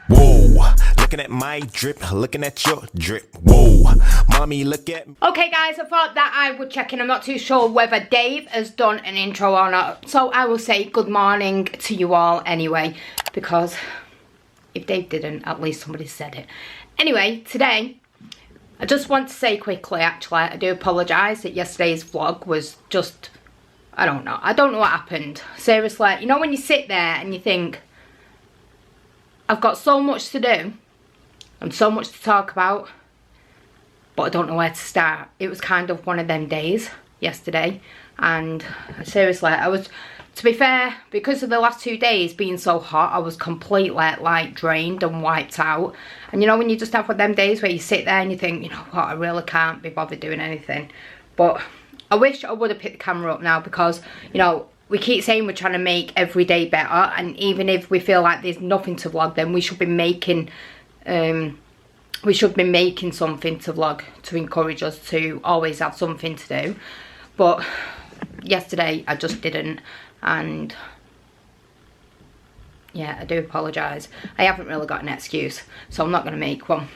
Whoa, looking at my drip, looking at your drip. Whoa, mommy, look at me. Okay guys, I thought that I would check in. I'm not too sure whether Dave has done an intro or not, so I will say good morning to you all anyway, because if Dave didn't, at least somebody said it. Anyway, today I just want to say quickly, actually, I do apologise that yesterday's vlog was just, I don't know what happened. Seriously, you know when you sit there and you think, I've got so much to do and so much to talk about, but I don't know where to start. It was kind of one of them days yesterday, and seriously, I was, to be fair, because of the last 2 days being so hot, I was completely like drained and wiped out. And you know when you just have one of them days where you sit there and you think, you know what, I really can't be bothered doing anything. But I wish I would have picked the camera up now, because, you know, we keep saying we're trying to make every day better, and even if we feel like there's nothing to vlog, then we should be making something to vlog to encourage us to always have something to do. But yesterday I just didn't, and yeah, I do apologise. I haven't really got an excuse, so I'm not going to make one.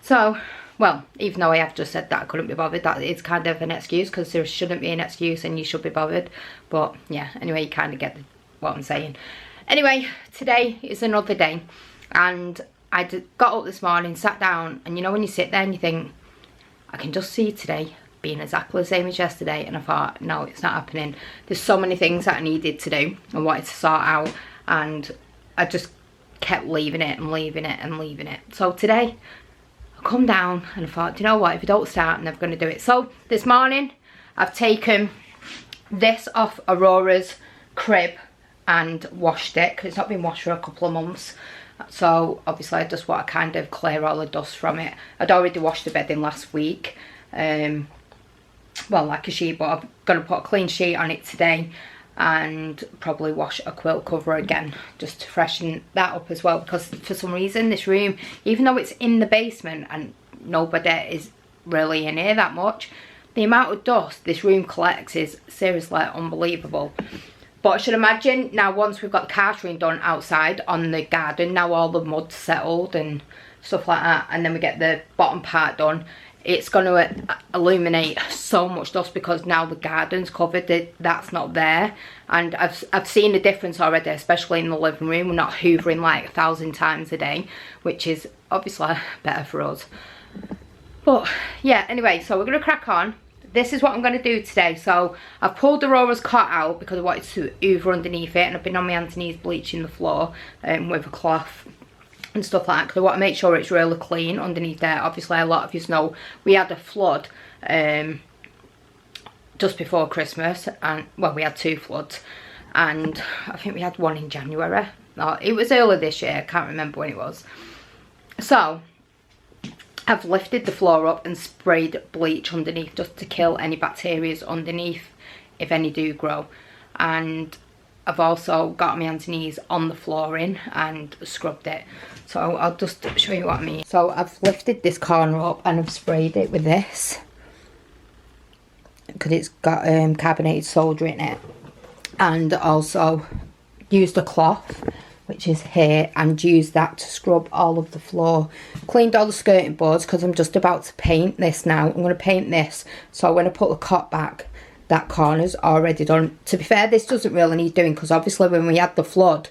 So, well, even though I have just said that I couldn't be bothered, that is kind of an excuse, because there shouldn't be an excuse and you should be bothered. But yeah, anyway, you kind of get what I'm saying. Anyway, today is another day, and I got up this morning, sat down, and you know when you sit there and you think, I can just see today being exactly the same as yesterday, and I thought, no, it's not happening. There's so many things that I needed to do and wanted to sort out, and I just kept leaving it and leaving it and leaving it. So today I come down and I thought, do you know what, if I don't start, I'm never going to do it. So this morning I've taken this off Aurora's crib and washed it, because it's not been washed for a couple of months. So obviously I just want to kind of clear all the dust from it. I'd already washed the bedding last week, well, like a sheet, but I'm going to put a clean sheet on it today, and probably wash a quilt cover again just to freshen that up as well, because for some reason this room, even though it's in the basement and nobody is really in here that much, the amount of dust this room collects is seriously unbelievable. But I should imagine now, once we've got the cartering done outside on the garden, now all the mud's settled and stuff like that, and then we get the bottom part done, it's going to illuminate so much dust, because now the garden's covered, that's not there. And I've seen a difference already, especially in the living room. We're not hoovering like 1,000 times a day, which is obviously better for us. But yeah, anyway, so we're going to crack on. This is what I'm going to do today. So I've pulled Aurora's cot out because I wanted to hoover underneath it, and I've been on my hands and knees bleaching the floor with a cloth and stuff like that, because I want to make sure it's really clean underneath there. Obviously, a lot of you know we had a flood just before Christmas, and well, we had 2 floods, and I think we had one in January. No, it was early this year, I can't remember when it was. So I've lifted the floor up and sprayed bleach underneath, just to kill any bacteria underneath, if any do grow. And I've also got my hands and knees on the flooring and scrubbed it. So I'll just show you what I mean. So I've lifted this corner up and I've sprayed it with this, because it's got carbonated soda in it. And also used a cloth, which is here, and used that to scrub all of the floor. Cleaned all the skirting boards, because I'm just about to paint this now. I'm going to paint this, so when I put the cot back, that corner's already done. To be fair, this doesn't really need doing, because obviously when we had the flood,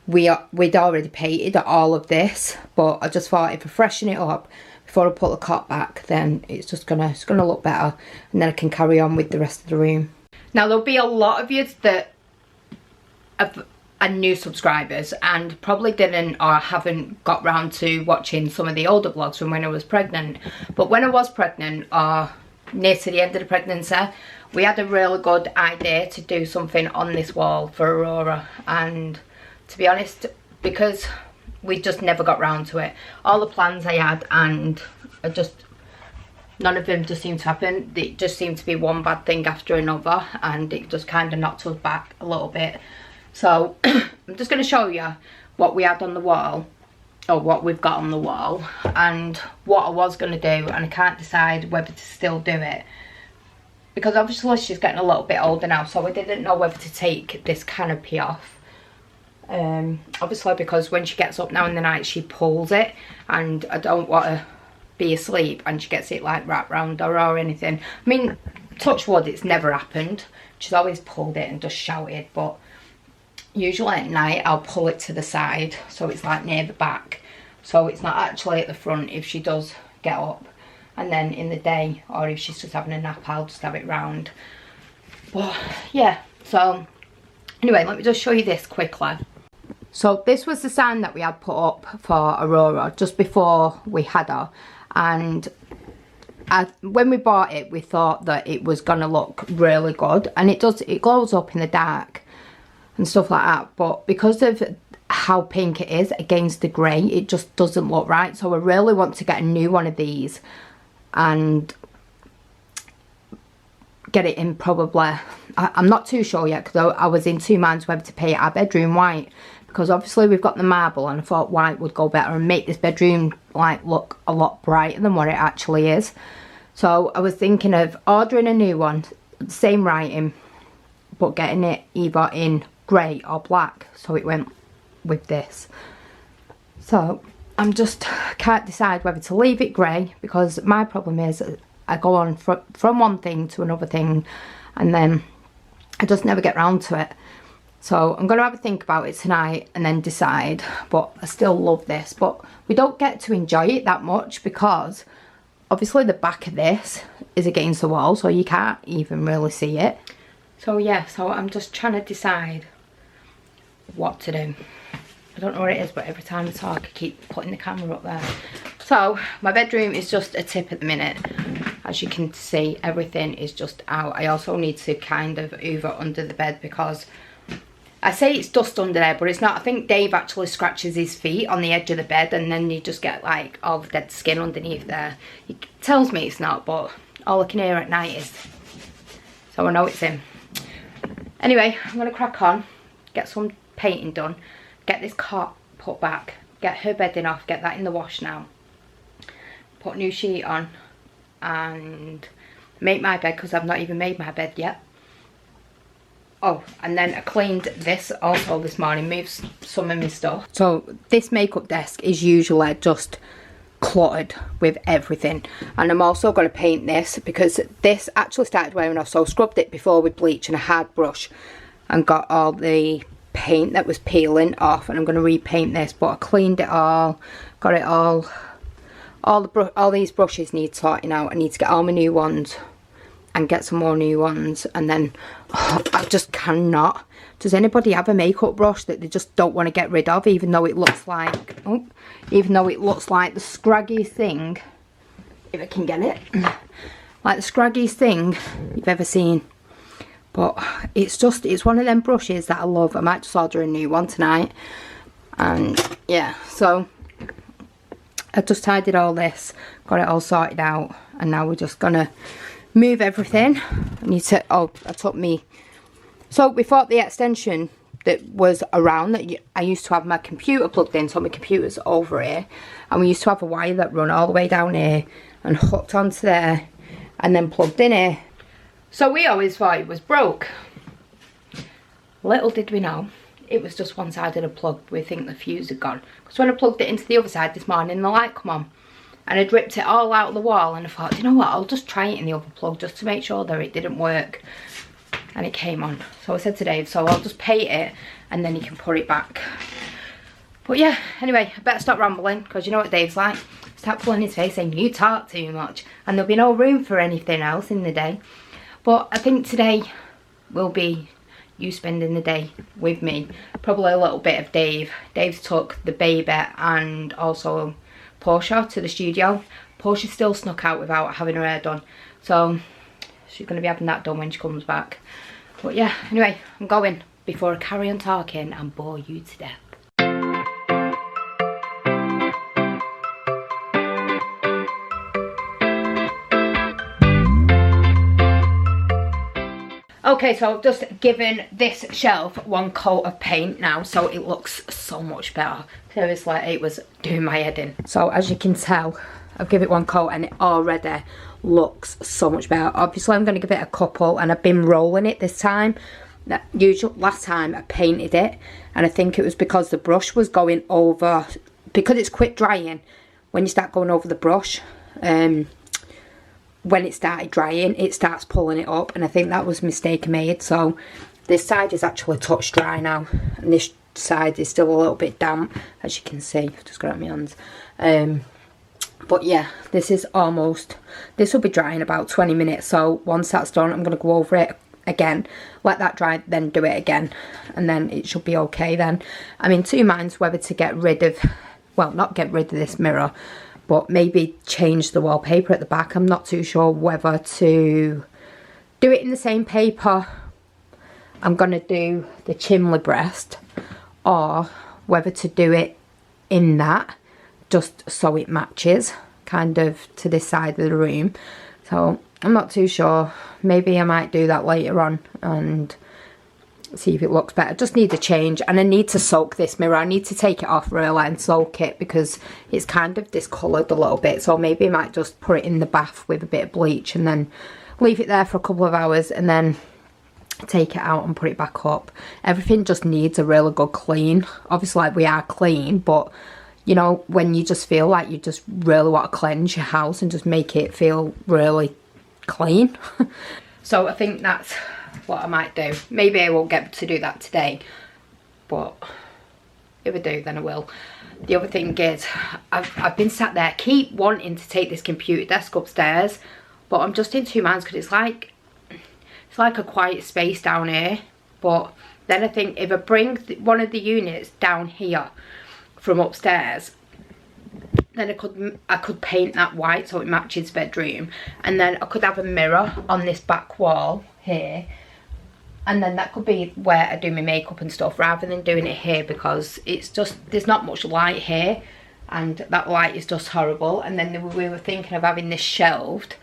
we'd already painted all of this. But I just thought if I freshen it up before I put the cot back, then it's gonna look better, and then I can carry on with the rest of the room. Now there'll be a lot of you that are new subscribers and probably didn't or haven't got round to watching some of the older vlogs from when I was pregnant. But when I was pregnant, or near to the end of the pregnancy, we had a really good idea to do something on this wall for Aurora, and to be honest, because we just never got round to it. All the plans I had, and none of them just seemed to happen. It just seemed to be one bad thing after another, and it just kind of knocked us back a little bit. So I'm just going to show you what we had on the wall, or what we've got on the wall, and what I was going to do, and I can't decide whether to still do it, because obviously she's getting a little bit older now, so I didn't know whether to take this canopy off Obviously because when she gets up now in the night she pulls it, and I don't want to be asleep and she gets it like wrapped round her or anything. I mean, touch wood, it's never happened. She's always pulled it and just shouted, but usually at night I'll pull it to the side so it's like near the back, so it's not actually at the front if she does get up. And then in the day, or if she's just having a nap, I'll just have it round. But yeah, so anyway, let me just show you this quickly. So this was the sign that we had put up for Aurora just before we had her, and when we bought it we thought that it was gonna look really good, and it does, it glows up in the dark and stuff like that, but because of how pink it is against the grey, it just doesn't look right. So I really want to get a new one of these and get it in probably, I'm not too sure yet, because I was in two minds whether to paint our bedroom white, because obviously we've got the marble and I thought white would go better and make this bedroom like look a lot brighter than what it actually is. So I was thinking of ordering a new one, same writing, but getting it either in grey or black, so it went with this. So I'm just can't decide whether to leave it grey, because my problem is I go on from one thing to another thing and then I just never get round to it. So I'm going to have a think about it tonight and then decide. But I still love this, but we don't get to enjoy it that much because obviously the back of this is against the wall, so you can't even really see it. So yeah, so I'm just trying to decide what to do. I don't know what it is, but every time I talk I keep putting the camera up there. So my bedroom is just a tip at the minute. As you can see, everything is just out. I also need to kind of hoover under the bed because I say it's dust under there, but it's not. I think Dave actually scratches his feet on the edge of the bed and then you just get like all the dead skin underneath there. He tells me it's not, but all I can hear at night is. So I know it's him. Anyway, I'm going to crack on, get some painting done, get this cot put back, get her bedding off, get that in the wash now, put new sheet on and make my bed because I've not even made my bed yet. Oh, and then I cleaned this also this morning, moved some of my stuff. So this makeup desk is usually just cluttered with everything, and I'm also going to paint this because this actually started wearing off, so I scrubbed it before with bleach and a hard brush and got all the paint that was peeling off, and I'm going to repaint this. But I cleaned it all, got it all these brushes need sorting out. I need to get all my new ones and get some more new ones, and then I just cannot. Does anybody have a makeup brush that they just don't want to get rid of, even though it looks like even though it looks like the scraggiest thing, if I can get it, like the scraggiest thing you've ever seen? But it's one of them brushes that I love. I might just order a new one tonight. And yeah, so I just tidied all this, got it all sorted out, and now we're just gonna move everything. I need to, I took me, so we thought the extension that was around, that I used to have my computer plugged in, so my computer's over here, and we used to have a wire that run all the way down here and hooked onto there and then plugged in here. So we always thought it was broke. Little did we know it was just one side of the plug. We think the fuse had gone, because when I plugged it into the other side this morning, the light come on and I'd ripped it all out of the wall, and I thought, you know what, I'll just try it in the other plug just to make sure that it didn't work, and it came on. So I said to Dave, so I'll just paint it and then he can put it back. But yeah, anyway, I better stop rambling, because you know what Dave's like, start pulling his face saying you talk too much, and there'll be no room for anything else in the day. But I think today will be you spending the day with me, probably a little bit of Dave. Dave's took the baby and also Portia to the studio. Portia still snuck out without having her hair done, so she's going to be having that done when she comes back. But yeah, anyway, I'm going before I carry on talking and bore you to death. Okay, so I've just given this shelf one coat of paint now, so it looks so much better. Seriously, it was doing my head in. So as you can tell, I've given it one coat and it already looks so much better. Obviously I'm going to give it a couple, and I've been rolling it this time, last time I painted it, and I think it was because the brush was going over, because it's quick drying. When you start going over the brush, when it started drying, it starts pulling it up, and I think that was a mistake I made. So this side is actually touch dry now, and this side is still a little bit damp, as you can see. I've just got it on my hands. But yeah, this will be dry in about 20 minutes. So once that's done, I'm going to go over it again, let that dry, then do it again, and then it should be okay then. I'm in two minds whether to get rid of, well, not get rid of this mirror, but maybe change the wallpaper at the back. I'm not too sure whether to do it in the same paper I'm going to do the chimney breast, or whether to do it in that, just so it matches kind of to this side of the room. So I'm not too sure. Maybe I might do that later on and see if it looks better. Just need a change, and I need to soak this mirror. I need to take it off really and soak it because it's kind of discoloured a little bit. So maybe I might just put it in the bath with a bit of bleach and then leave it there for a couple of hours and then take it out and put it back up. Everything just needs a really good clean. Obviously, like, we are clean, but you know, when you just feel like you just really want to cleanse your house and just make it feel really clean. So I think that's what I might do. Maybe I won't get to do that today, but if I do, then I will. The other thing is, I've been sat there, keep wanting to take this computer desk upstairs, but I'm just in two minds because it's like a quiet space down here. But then I think if I bring one of the units down here from upstairs, then I could paint that white so it matches bedroom, and then I could have a mirror on this back wall here, and then that could be where I do my makeup and stuff, rather than doing it here, because it's just, there's not much light here and that light is just horrible. And then we were thinking of having this shelved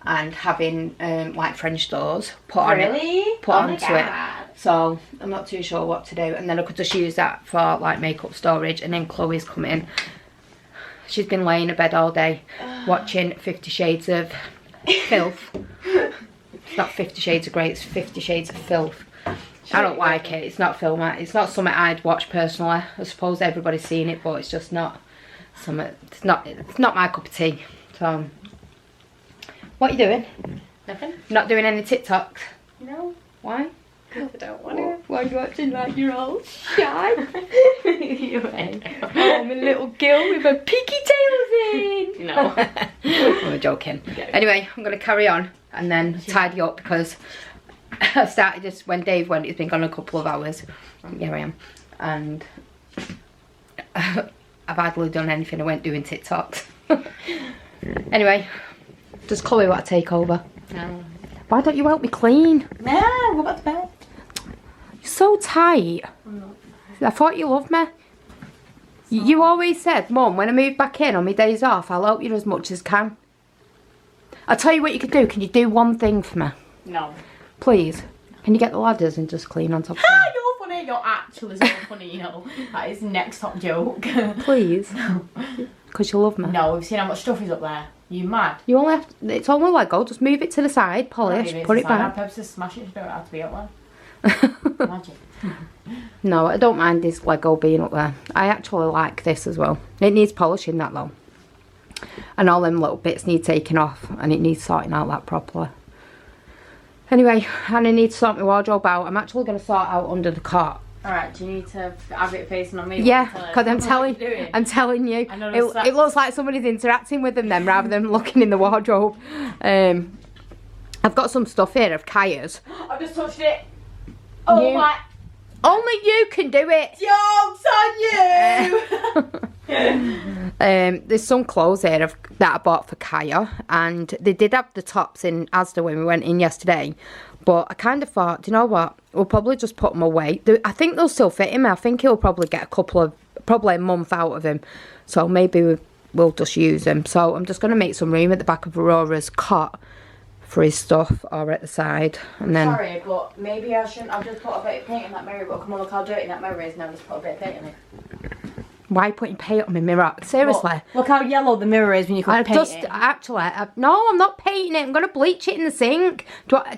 and having like French doors put onto it. So I'm not too sure what to do. And then I could just use that for like makeup storage. And then Chloe's coming. She's been laying in bed all day watching 50 Shades of Filth. It's not 50 Shades of Grey, it's 50 Shades of Filth. I don't like it. It's not film. It's not something I'd watch personally. I suppose everybody's seen it, but it's just not something. It's not my cup of tea. So, what are you doing? Nothing. Not doing any TikToks? No. Why? I don't want to. Why are you acting like you're all shy? You ain't. Oh, I'm a little girl with a piggy tails in. No. I'm joking. Okay. Anyway, I'm going to carry on and then tidy up, because I started this when Dave went. It's been gone a couple of hours. Here I am. And I've hardly done anything. I went doing TikToks. Anyway, does Chloe want to take over? No. Why don't you help me clean? No, go back to bed. You're so tight. I thought you loved me. You always said, Mum, when I move back in on my days off, I'll help you as much as can. I'll tell you what you can do. Can you do one thing for me? No. Please. Can you get the ladders and just clean on top of them? Ha! You're funny. You're actually so funny, you know. That is next top joke. Please. Because you love me. No, we've seen how much stuff is up there. You mad? You only have to, it's only Lego. Just move it to the side, polish, put it back. I'd to smash it, so don't have to be up there. Imagine. No, I don't mind this Lego being up there. I actually like this as well. It needs polishing, that though. And all them little bits need taking off, and it needs sorting out that properly. Anyway, and I need to sort my wardrobe out. I'm actually going to sort out under the cot. Alright, do you need to have it facing on me? Yeah, because I'm telling you, I know it looks like somebody's interacting with them then, rather than looking in the wardrobe. I've got some stuff here of Kaya's. I've just touched it. Oh my. Only you can do it. Joke's on you! There's some clothes here that I bought for Kaya, and they did have the tops in Asda when we went in yesterday, but I kind of thought, do you know what, we'll probably just put them away. I think they'll still fit him. I think he'll probably get probably a month out of him, so maybe we'll just use them. So I'm just going to make some room at the back of Aurora's cot for his stuff, or at the side, and then... Sorry, but maybe I shouldn't. I've just put a bit of paint in that mirror, but come on, look how dirty that mirror is, and I've just put a bit of paint in it. Why putting paint on my mirror? Seriously. Look how yellow the mirror is when you could paint it. No, I'm not painting it. I'm going to bleach it in the sink.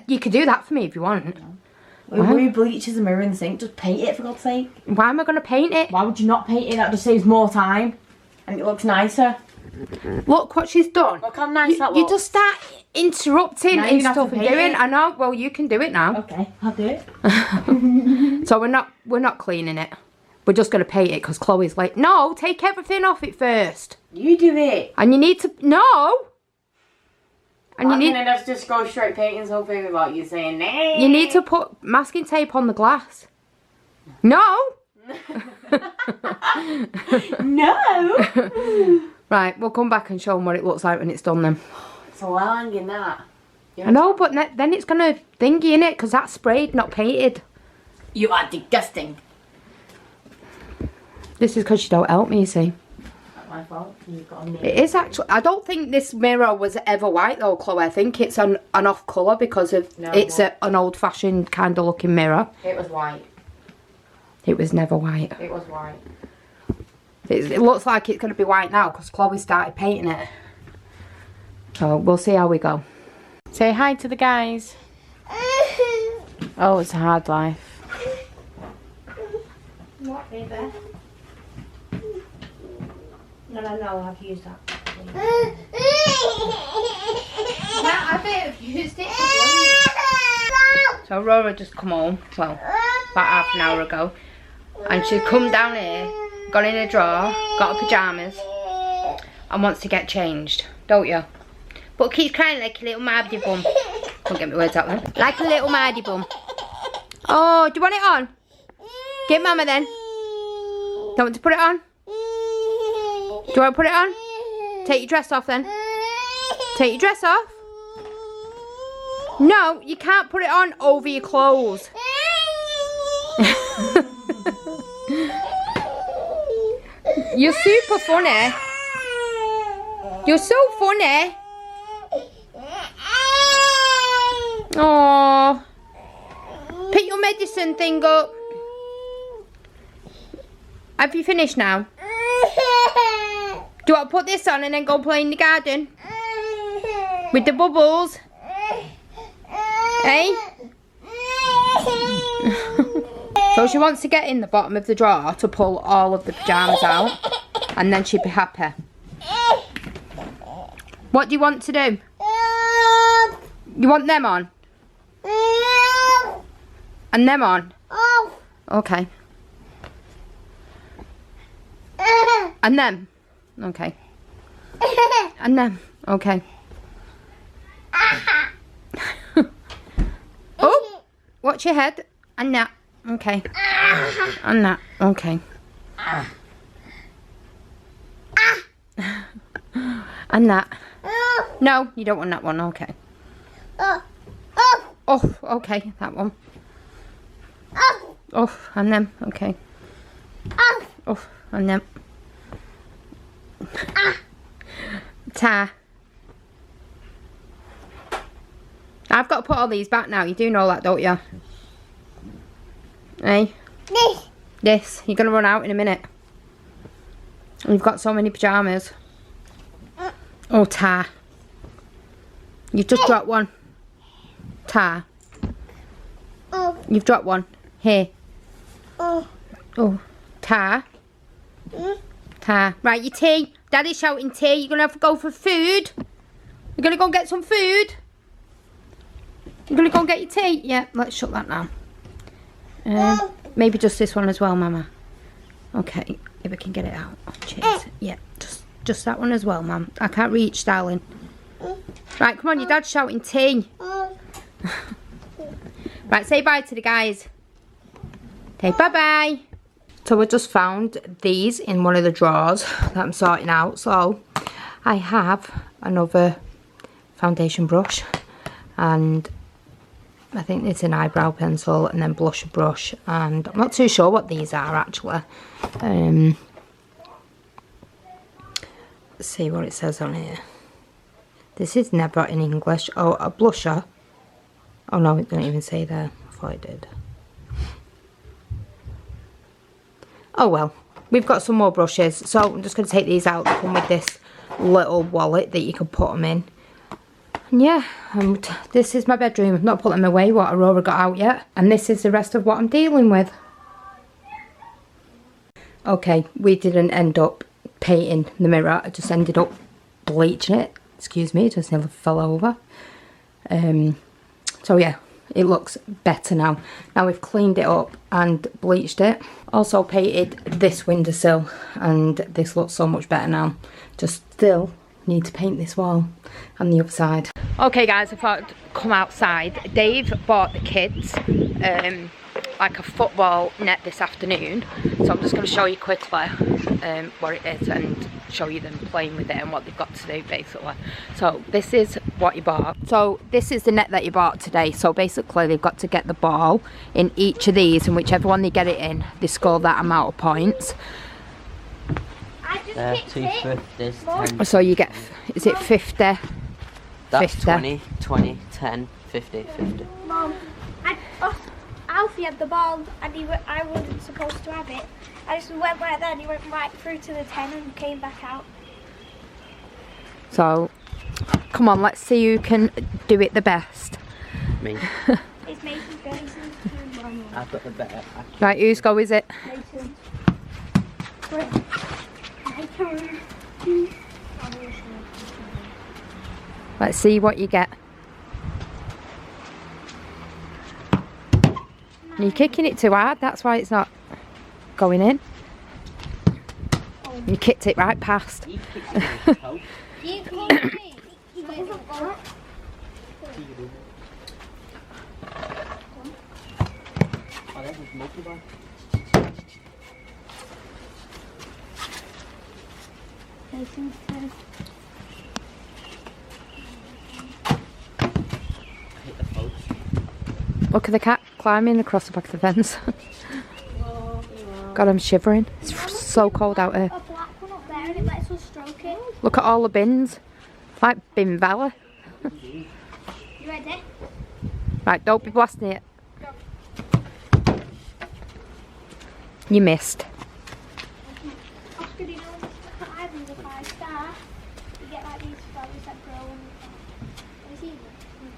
You could do that for me if you want. Who bleaches a mirror in the sink? Just paint it, for God's sake. Why am I going to paint it? Why would you not paint it? That just saves more time. And it looks nicer. Look what she's done. Look how nice that looks. You just start interrupting Now and you have stuff to and paint doing. it. I know. Well, you can do it now. Okay, I'll do it. So we're not cleaning it. We're just going to paint it because Chloe's like, no, take everything off it first. You do it. And you need to, no. And I'm gonna just go straight painting this whole thing without you saying nah. You need to put masking tape on the glass. No. No. Right, we'll come back and show them what it looks like when it's done then. It's long in that. I know, but then it's going to thingy in it because that's sprayed, not painted. You are disgusting. This is because you don't help me, you see. Not my fault. You've got a mirror. It is actually, I don't think this mirror was ever white though, Chloe. I think it's an off colour because of an old fashioned kind of looking mirror. It was white. It was never white. It was white. It looks like it's going to be white now because Chloe started painting it. So we'll see how we go. Say hi to the guys. Oh, it's a hard life. What, baby? No, I've used that. I bet I've used it. So Aurora just come home, well, about half an hour ago. And she's come down here, gone in a drawer, got her pyjamas, and wants to get changed, don't you? But keeps crying like a little mardy bum. Can't get my words out then. Like a little mardy bum. Oh, do you want it on? Get Mama then. Don't want to put it on? Do you want to put it on? Take your dress off then. Take your dress off. No, you can't put it on over your clothes. You're super funny. You're so funny. Oh, pick your medicine thing up. Have you finished now? Do you want to put this on and then go play in the garden? With the bubbles? Eh? So she wants to get in the bottom of the drawer to pull all of the pyjamas out. And then she'd be happy. What do you want to do? You want them on? And them on? Okay. And them? Okay. And them? Okay. Oh! Watch your head. And that. Okay. And that. Okay. And that. No, you don't want that one. Okay. Oh, okay. That one. Oh, and them. Okay. Oh, and them. Ta. I've got to put all these back now. You do know that, don't you? Hey? This. You're going to run out in a minute. You've got so many pyjamas. Oh, Ta. You've just dropped one. Ta. You've dropped one. Here. Oh. Ta. Ta. Right, your tea. Daddy's shouting tea. You're going to have to go for food. You're going to go and get some food. You're going to go and get your tea. Yeah, let's shut that now. Maybe just this one as well, Mama. Okay, if I can get it out. Oh, cheers. Yeah, just that one as well, Mum. I can't reach, darling. Right, come on, your dad's shouting tea. Right, say bye to the guys. Okay, bye-bye. So I just found these in one of the drawers that I'm sorting out. So I have another foundation brush, and I think it's an eyebrow pencil, and then blush brush, and I'm not too sure what these are actually. Let's see what it says on here. This is never in English. Oh, a blusher. Oh no, it didn't even say there. I thought it did. Oh well, we've got some more brushes, so I'm just going to take these out. They come with this little wallet that you can put them in. And yeah, this is my bedroom. I've not put them away what Aurora got out yet. And this is the rest of what I'm dealing with. Okay, we didn't end up painting the mirror. I just ended up bleaching it. Excuse me, it just never fell over. So yeah, it looks better now. Now we've cleaned it up and bleached it. Also painted this windowsill, and this looks so much better now. Just still need to paint this wall and the other side. Okay guys, I thought I'd come outside. Dave bought the kids like a football net this afternoon, so I'm just going to show you quickly what it is and show you them playing with it and what they've got to do basically. So this is what you bought. So this is the net that you bought today. So basically they've got to get the ball in each of these, and whichever one they get it in, they score that amount of points. 250s, 10. So you get, is it 50? That's 50. 20, 20, 10, 50, 50. Mom, Alfie had the ball and I wasn't supposed to have it. I just went right there and he went right through to the 10 and came back out. So, come on, let's see who can do it the best. Me. It's Mason's going to I've got the better. Right, whose go is it? Mason. My turn. Let's see what you get. You're kicking it too hard, that's why it's not going in. You kicked it right past. You called me. He wasn't going. Oh, that was multiple. Mason's turn. Hit the post. Look at the cat climbing across the back of the fence. God, I'm shivering. It's so cold out here. A black one up there and it lets us stroke it. Look at all the bins. It's like Bin Valley. You ready? Right, don't be blasting it. You missed. Oscar, do you know that Ivan's a 5-star? You get like these flowers that grow and have you seen them?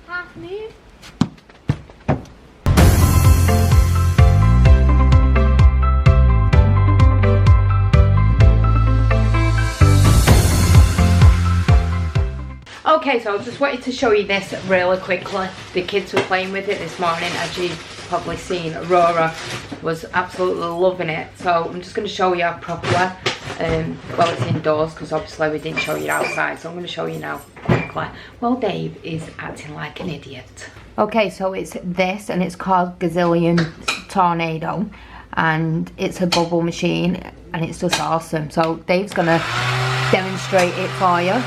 Half move. Okay, so I just wanted to show you this really quickly. The kids were playing with it this morning, as you've probably seen. Aurora was absolutely loving it. So I'm just going to show you properly. Well, it's indoors because obviously we didn't show you outside. So I'm going to show you now quickly. Well, Dave is acting like an idiot. Okay, so it's this, and it's called Gazillion Tornado. And it's a bubble machine, and it's just awesome. So Dave's going to demonstrate it for you.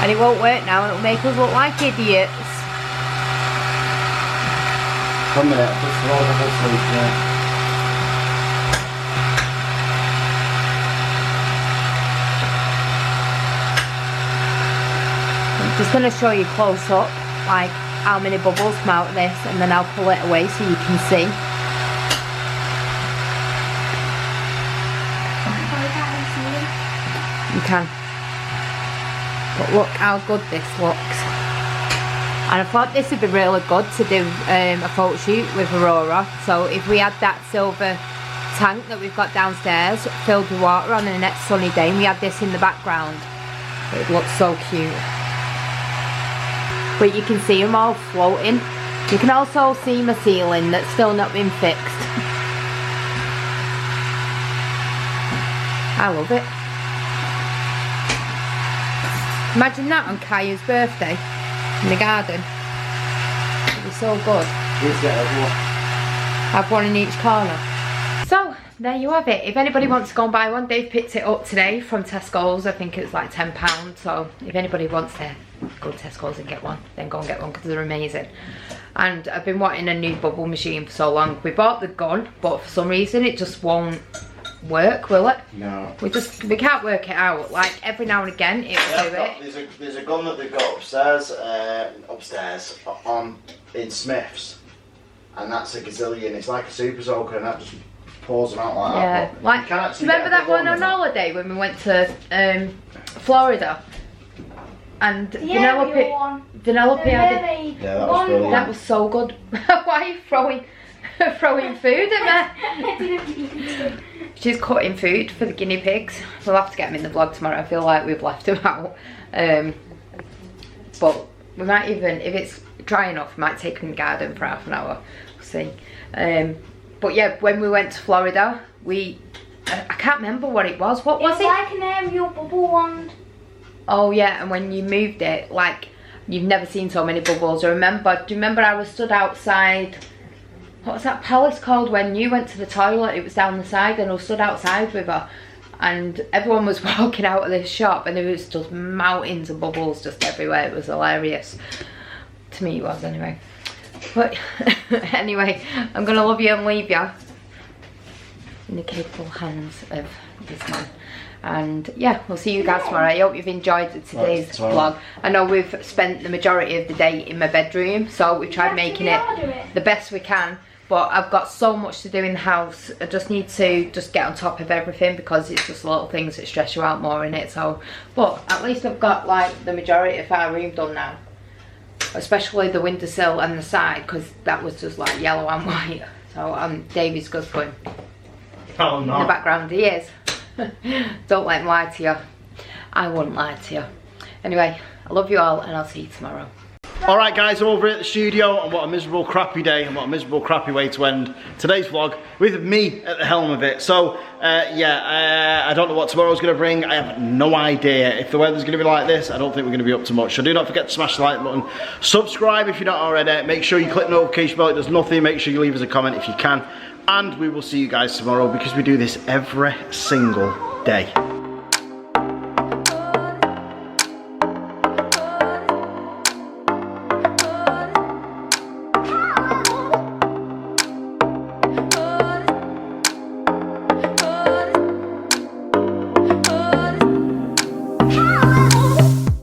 And it won't work now, it'll make us look like idiots. Come here, just roll the whole sleeve, yeah. I'm just going to show you close up, like how many bubbles come out of this, and then I'll pull it away so you can see. You can. But look how good this looks. And I thought this would be really good to do a photo shoot with Aurora. So if we had that silver tank that we've got downstairs filled with water on a next sunny day, and we had this in the background, it looks so cute. But you can see them all floating. You can also see my ceiling that's still not been fixed. I love it. Imagine that on Kaya's birthday in the garden. It'd be so good. Have one in each corner. So there you have it. If anybody wants to go and buy one, Dave picked it up today from Tesco's. I think it's like £10. So if anybody wants to go to Tesco's and get one, then go and get one because they're amazing. And I've been wanting a new bubble machine for so long. We bought the gun, but for some reason it just won't work, will it? No. We can't work it out. Like every now and again it will do it. There's a gun that they've got upstairs, in Smith's, and that's a Gazillion. It's like a super soaker, and that just pours them out like Yeah, that. but like, you can do actually you remember get a that big one on in that. holiday when we went to Florida? And Yeah, your one. Vanellope The had it. mermaid Yeah, that was one. brilliant. That was so good. Why are you throwing food at me? She's cutting food for the guinea pigs. We'll have to get them in the vlog tomorrow. I feel like we've left them out. But we might even, if it's dry enough, we might take them in the garden for half an hour. We'll see. But yeah, when we went to Florida, I can't remember what it was. What was it? It was like an aerial bubble wand. Oh yeah, and when you moved it, like, you've never seen so many bubbles. Do you remember I was stood outside, what was that palace called when you went to the toilet? It was down the side and I was stood outside with her and everyone was walking out of this shop and there was just mountains of bubbles just everywhere. It was hilarious. To me it was anyway. But anyway, I'm gonna love you and leave you in the capable hands of this man. And yeah, we'll see you guys tomorrow. I hope you've enjoyed today's vlog. I know we've spent the majority of the day in my bedroom, so we tried making it the best we can. But I've got so much to do in the house. I just need to just get on top of everything because it's just little things that stress you out more in it. So, but at least I've got like the majority of our room done now. Especially the windowsill and the side, because that was just like yellow and white. So Davey's just going Oh, in no. the background. He is. Don't let him lie to you. I wouldn't lie to you. Anyway, I love you all and I'll see you tomorrow. Alright guys, I'm over at the studio, and what a miserable crappy day and what a miserable crappy way to end today's vlog with me at the helm of it. So I don't know what tomorrow's going to bring. I have no idea. If the weather's going to be like this, I don't think we're going to be up to much. So do not forget to smash the like button, subscribe if you're not already, make sure you click the notification bell if there's nothing, make sure you leave us a comment if you can, and we will see you guys tomorrow because we do this every single day.